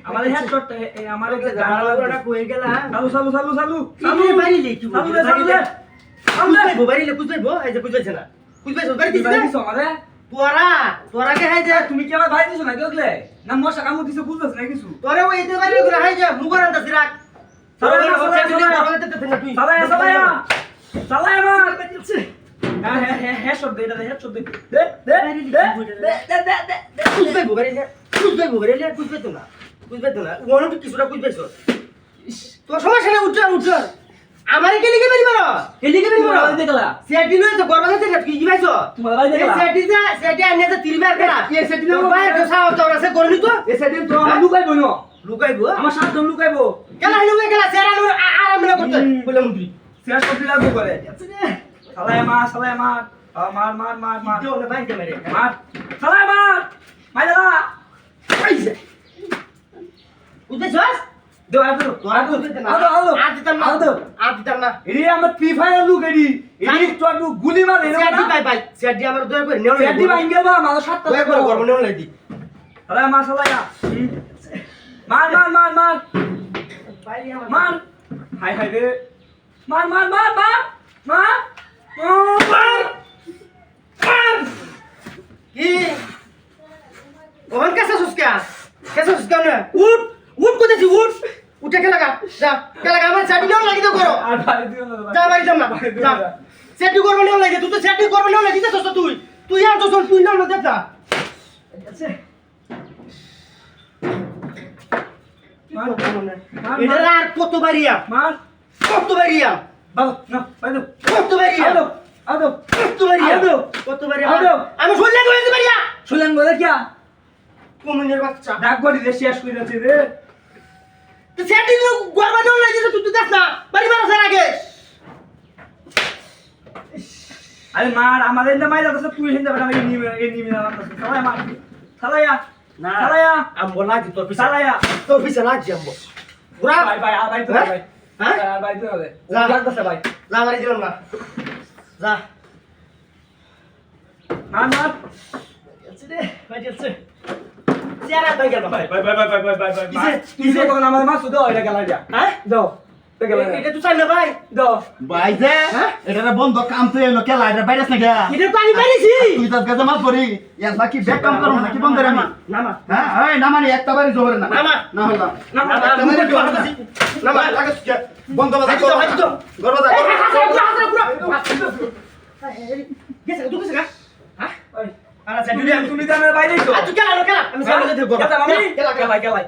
আমাদের হেডশট আমারে গানটা কই গেল চালু আমি বাইরে কি বাইরে কুছাইবো এই যে কুছাইছ না কুছাইছ বাইরে দিছ আমারে তোরা কে হাই যা তুমি কি আমার ভাই দিছো না গগলে না মশা কামু দিছো বুঝছস না কিছু তোরে ওই এতে বাইরে করে হাই যা মুগরান দাস রাখ চালায় আমার হেডশট দে এটা হেডশট দে কুছাইবো বাইরে কুছাইতো না ওনো তো কিছুটা কুছাইছ তোর সমস্যা না উঠ আমারে কে লিখে বেরি মারো দেখলা সেটি লই তো গরম হতে কি কি ভাইছো তোমার ভাই দেখলা সেটি আনে যে 3 বার করা এই সেটি না ভাই দোসা আছে করনি তো এই সেটি তো লুকাইবো না লুকাইবো আমার সাথে লুকাইবো কেলা লুকাই গেলা সেরা আরাম না করতে বলে মন্ত্রী শেষ করতে লাগবো করে চালায় মার মার দিও না ভাই ক্যামেরা মার চালায় মার মাইলা আইছে উঠেছস দো আদো না এরি আমার ফ্রি ফায়ার লুক এরি তো গুলি মারে সেটি ভাই সেটি আমার দয়া করে নেও সেটি ভাঙ্গে বা মাল সাতটা দয়া করে গরম নেও লাই দি আরে মা চালায়া মার বাইরে আমার মার হাই রে মার কি ওহন কেসা সুস্কা না উঠ কোথায় উঠে খেলাগা যা খেলাগা আমার সেটি নেও লাগি তো করো আর ভাই দিও না যা বাড়ি যাম না যা সেটি করব নেও লাগে তুই তো সেটি করব নেও লাগে দিতেছ তুই আর তো তুই নাও না দেখতা আছে এটা আর কত বাড়িয়া মার কত বাড়িয়া বাবা না বাইদো কত বাড়িয়া আদো কত বাড়িয়া কত বাড়িয়া আমি শুনলে কইতে বাড়িয়া শুলেন বলে কি কোমনের বাচ্চা ডাক গড়ি রে শেষ কই যাচ্ছে রে তো সেটি গরবা নেও লাগে তুই তো দেখ না বাড়ি মারার আগে আরে মার আমাদের না মাইরা তো তুই হিন্দা বেটা এই নিমে না চালায়া মার চালায়া না চালায়া আমবো লাগি তোর পিছে চালায়া তোর পিছে লাগি আমবো পুরা ভাই আর ভাই তো ভাই হ্যাঁ আর ভাই তো হবে যা। লাগতেছে ভাই যা বাড়ি দিলাম না যা মার যাচ্ছে রে ভাই যাচ্ছে চেহারা ভাই গেল ভাই কিসে তখন আমাদের মাছ দাও এটা গেলা যা হ্যাঁ দাও তো গেলা এটা তুই চাই না ভাই দাও ভাই যে হ্যাঁ? এটা বন্ধ কাম তো এলো কেলা এটা বাইরে না গা এটা তো আমি পারিছি তুই তো গাজা মাল করি ইয়ার বাকি ব্যাক কাম করো নাকি বন্ধ রে আমি না না হ্যাঁ এই না মানে একটা বাড়ি জোরে না নামা। না হলো না না একটা বাড়ি জোরে না না ভাই লাগে বন্ধ বাজা হাঁটি তো, হাঁটি তো। গর্ব দা গেছে তুই গেছে না হ্যাঁ ওই আরে যা দিলি আমি তুমি জানার বাইরেই তো তুই কেন আমি সামনে যেতে গো গেলা গেলা